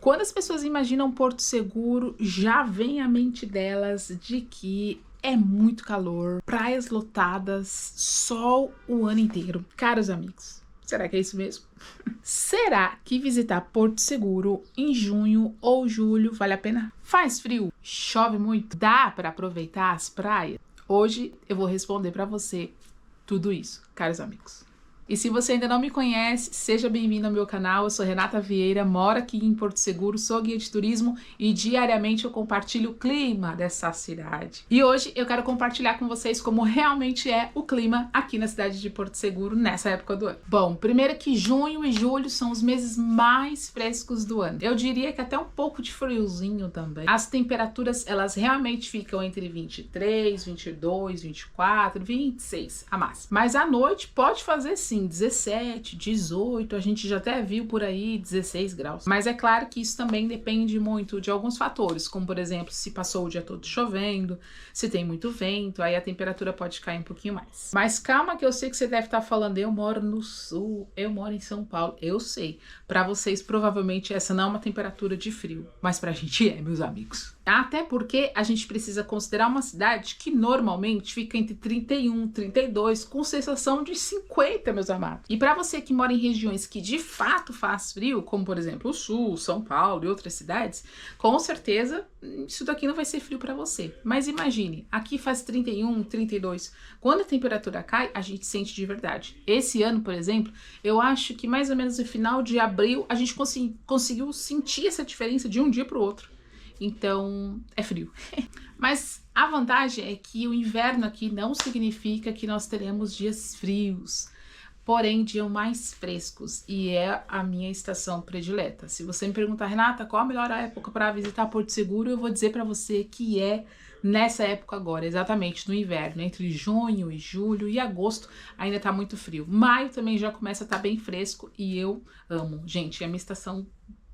Quando as pessoas imaginam Porto Seguro, já vem à mente delas de que é muito calor, praias lotadas, sol o ano inteiro. Caros amigos, será que é isso mesmo? Será que visitar Porto Seguro em junho ou julho vale a pena? Faz frio? Chove muito? Dá para aproveitar as praias? Hoje eu vou responder para você tudo isso, caros amigos. E se você ainda não me conhece, seja bem-vindo ao meu canal. Eu sou Renata Vieira, moro aqui em Porto Seguro, sou guia de turismo e diariamente eu compartilho o clima dessa cidade. E hoje eu quero compartilhar com vocês como realmente é o clima aqui na cidade de Porto Seguro nessa época do ano. Bom, primeiro que junho e julho são os meses mais frescos do ano. Eu diria que até um pouco de friozinho também. As temperaturas, elas realmente ficam entre 23, 22, 24, 26 a máxima. Mas à noite pode fazer sim 17, 18, a gente já até viu por aí 16 graus. Mas é claro que isso também depende muito de alguns fatores, como por exemplo, se passou o dia todo chovendo, se tem muito vento, aí a temperatura pode cair um pouquinho mais. Mas calma que eu sei que você deve estar falando, eu moro no sul, eu moro em São Paulo, eu sei. Para vocês provavelmente essa não é uma temperatura de frio, mas pra gente é, meus amigos. Até porque a gente precisa considerar uma cidade que normalmente fica entre 31, 32, com sensação de 50, meus amados. E para você que mora em regiões que de fato faz frio, como por exemplo o Sul, São Paulo e outras cidades, com certeza isso daqui não vai ser frio para você. Mas imagine, aqui faz 31, 32. Quando a temperatura cai, a gente sente de verdade. Esse ano, por exemplo, eu acho que mais ou menos no final de abril a gente conseguiu sentir essa diferença de um dia para o outro. Então, é frio. Mas a vantagem é que o inverno aqui não significa que nós teremos dias frios, porém dias mais frescos, e é a minha estação predileta. Se você me perguntar, Renata, qual a melhor época para visitar Porto Seguro, eu vou dizer para você que é nessa época agora, exatamente no inverno, entre junho e julho e agosto ainda tá muito frio. Maio também já começa a estar bem fresco e eu amo. Gente, é a minha estação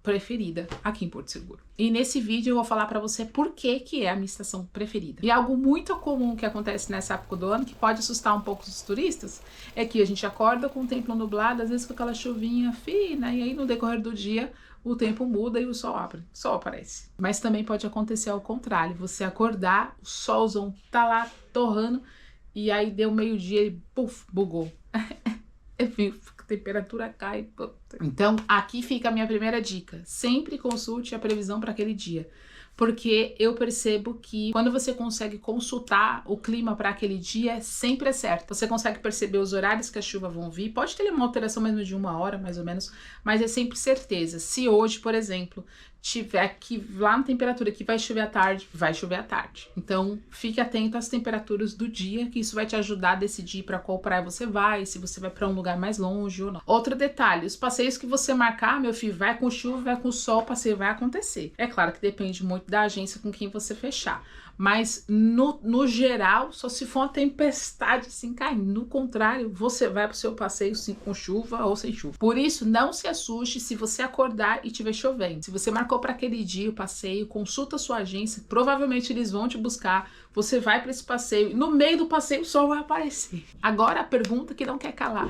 preferida aqui em Porto Seguro. E nesse vídeo eu vou falar pra você por que é a minha estação preferida. E algo muito comum que acontece nessa época do ano, que pode assustar um pouco os turistas, é que a gente acorda com o tempo nublado, às vezes com aquela chuvinha fina, e aí no decorrer do dia o tempo muda e o sol abre, o sol aparece. Mas também pode acontecer ao contrário, você acordar, o solzão tá lá torrando, e aí deu meio-dia e puf, bugou. Enfim, a temperatura cai. Então, aqui fica a minha primeira dica. Sempre consulte a previsão para aquele dia. Porque eu percebo que quando você consegue consultar o clima para aquele dia, sempre é certo. Você consegue perceber os horários que a chuva vão vir. Pode ter uma alteração mesmo de 1 hora, mais ou menos, mas é sempre certeza. Se hoje, por exemplo, tiver que lá na temperatura que vai chover à tarde, vai chover à tarde. Então, fique atento às temperaturas do dia, que isso vai te ajudar a decidir para qual praia você vai, se você vai para um lugar mais longe ou não. Outro detalhe, os passeios que você marcar, meu filho, vai com chuva, vai com sol, o passeio vai acontecer. É claro que depende muito da agência com quem você fechar. Mas, no geral, só se for uma tempestade assim caindo. No contrário, você vai pro seu passeio sim, com chuva ou sem chuva. Por isso, não se assuste se você acordar e estiver chovendo. Se você marcou para aquele dia o passeio, consulta a sua agência, provavelmente eles vão te buscar, você vai para esse passeio e no meio do passeio o sol vai aparecer. Agora a pergunta que não quer calar.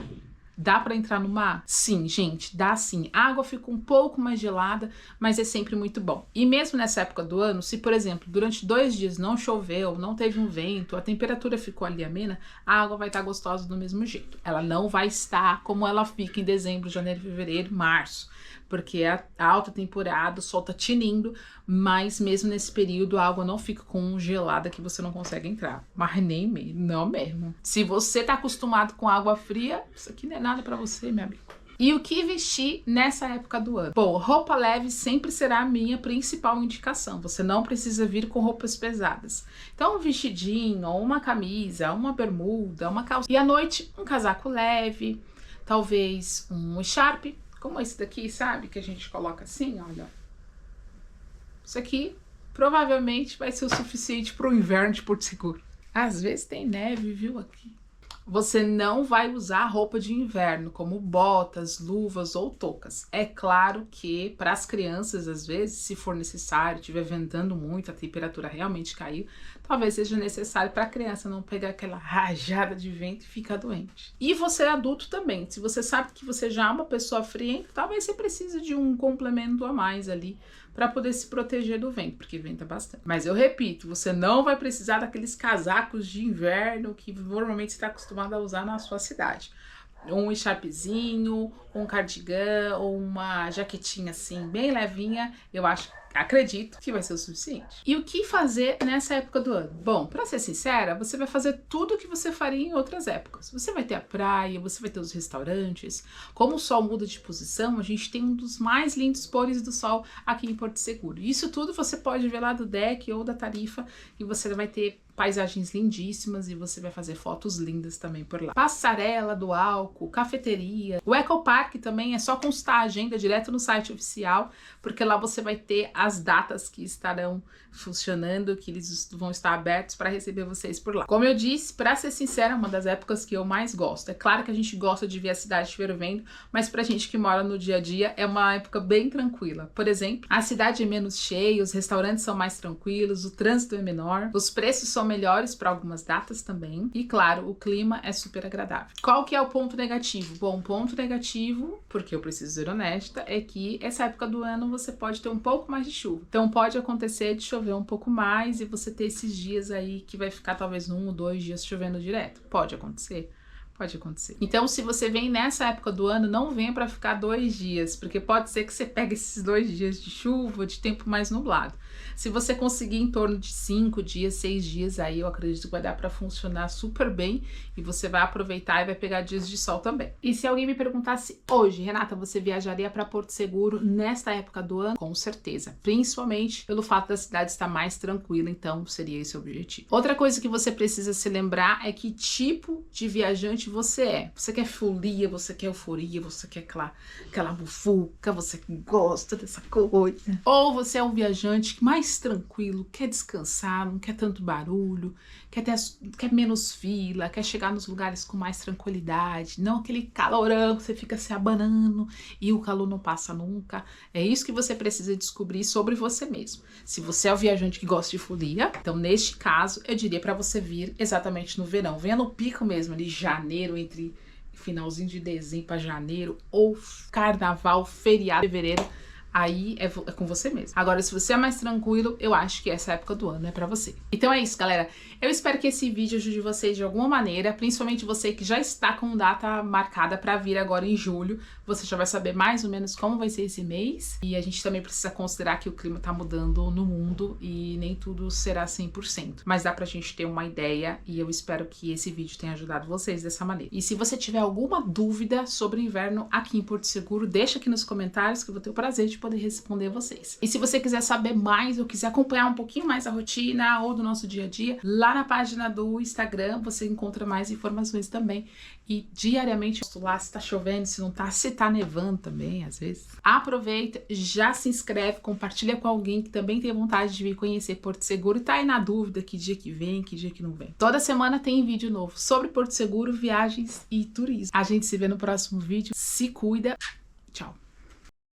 Dá para entrar no mar? Sim, gente, dá sim. A água fica um pouco mais gelada, mas é sempre muito bom. E mesmo nessa época do ano, se por exemplo, durante 2 dias não choveu, não teve um vento, a temperatura ficou ali amena, a água vai estar gostosa do mesmo jeito. Ela não vai estar como ela fica em dezembro, janeiro, fevereiro, março, porque a alta temporada, o sol tá tinindo, mas mesmo nesse período a água não fica congelada que você não consegue entrar. Mas nem mesmo, não mesmo. Se você tá acostumado com água fria, isso aqui não é nada pra você, meu amigo. E o que vestir nessa época do ano? Bom, roupa leve sempre será a minha principal indicação. Você não precisa vir com roupas pesadas. Então, um vestidinho, uma camisa, uma bermuda, uma calça. E à noite, um casaco leve, talvez um echarpe, como esse daqui, sabe? Que a gente coloca assim, olha. Isso aqui provavelmente vai ser o suficiente para o inverno de Porto Seguro. Às vezes tem neve, viu, aqui. Você não vai usar roupa de inverno, como botas, luvas ou toucas. É claro que para as crianças, às vezes, se for necessário, estiver ventando muito, a temperatura realmente caiu, talvez seja necessário para a criança não pegar aquela rajada de vento e ficar doente. E você adulto também, se você sabe que você já é uma pessoa frienta, talvez você precise de um complemento a mais ali para poder se proteger do vento, porque venta bastante. Mas eu repito, você não vai precisar daqueles casacos de inverno que normalmente você está acostumado a usar na sua cidade. Um echarpezinho, um cardigan ou uma jaquetinha assim bem levinha, acredito que vai ser o suficiente. E o que fazer nessa época do ano? Bom, para ser sincera, você vai fazer tudo o que você faria em outras épocas. Você vai ter a praia, você vai ter os restaurantes. Como o sol muda de posição, a gente tem um dos mais lindos pôres do sol aqui em Porto Seguro. Isso tudo você pode ver lá do deck ou da tarifa e você vai ter paisagens lindíssimas e você vai fazer fotos lindas também por lá. Passarela do álcool, cafeteria. O Ecopark também é só consultar a agenda direto no site oficial, porque lá você vai ter as datas que estarão funcionando, que eles vão estar abertos para receber vocês por lá. Como eu disse, para ser sincera, é uma das épocas que eu mais gosto. É claro que a gente gosta de ver a cidade fervendo, mas pra gente que mora no dia a dia é uma época bem tranquila. Por exemplo, a cidade é menos cheia, os restaurantes são mais tranquilos, o trânsito é menor, os preços são melhores para algumas datas também e, claro, o clima é super agradável. Qual que é o ponto negativo? Bom, ponto negativo, porque eu preciso ser honesta, é que essa época do ano você pode ter um pouco mais de chuva. Então pode acontecer de chover um pouco mais e você ter esses dias aí que vai ficar talvez 1 ou 2 dias chovendo direto. Pode acontecer. Pode acontecer. Então, se você vem nessa época do ano, não venha para ficar 2 dias, porque pode ser que você pegue esses 2 dias de chuva, de tempo mais nublado. Se você conseguir em torno de 5 dias, 6 dias, aí eu acredito que vai dar para funcionar super bem e você vai aproveitar e vai pegar dias de sol também. E se alguém me perguntasse hoje, Renata, você viajaria para Porto Seguro nesta época do ano? Com certeza, principalmente pelo fato da cidade estar mais tranquila, então seria esse o objetivo. Outra coisa que você precisa se lembrar é que tipo de viajante você é. Você quer folia, você quer euforia, você quer aquela bufuca, você gosta dessa coisa. Ou você é um viajante mais tranquilo, quer descansar, não quer tanto barulho, quer menos fila, quer chegar nos lugares com mais tranquilidade, não aquele calorão que você fica se abanando e o calor não passa nunca. É isso que você precisa descobrir sobre você mesmo. Se você é o viajante que gosta de folia, então neste caso eu diria para você vir exatamente no verão. Venha no pico mesmo, ali janeiro, entre finalzinho de dezembro para janeiro, ou carnaval, feriado, fevereiro, aí é com você mesmo. Agora, se você é mais tranquilo, eu acho que essa época do ano é pra você. Então é isso, galera. Eu espero que esse vídeo ajude vocês de alguma maneira, principalmente você que já está com data marcada pra vir agora em julho. Você já vai saber mais ou menos como vai ser esse mês. E a gente também precisa considerar que o clima tá mudando no mundo e nem tudo será 100%. Mas dá pra gente ter uma ideia e eu espero que esse vídeo tenha ajudado vocês dessa maneira. E se você tiver alguma dúvida sobre o inverno aqui em Porto Seguro, deixa aqui nos comentários que eu vou ter o prazer de poder responder vocês. E se você quiser saber mais ou quiser acompanhar um pouquinho mais a rotina ou do nosso dia a dia, lá na página do Instagram você encontra mais informações também. E diariamente eu posto lá se tá chovendo, se não tá, se tá nevando também, às vezes. Aproveita, já se inscreve, compartilha com alguém que também tem vontade de vir conhecer Porto Seguro e tá aí na dúvida que dia que vem, que dia que não vem. Toda semana tem vídeo novo sobre Porto Seguro, viagens e turismo. A gente se vê no próximo vídeo. Se cuida. Tchau.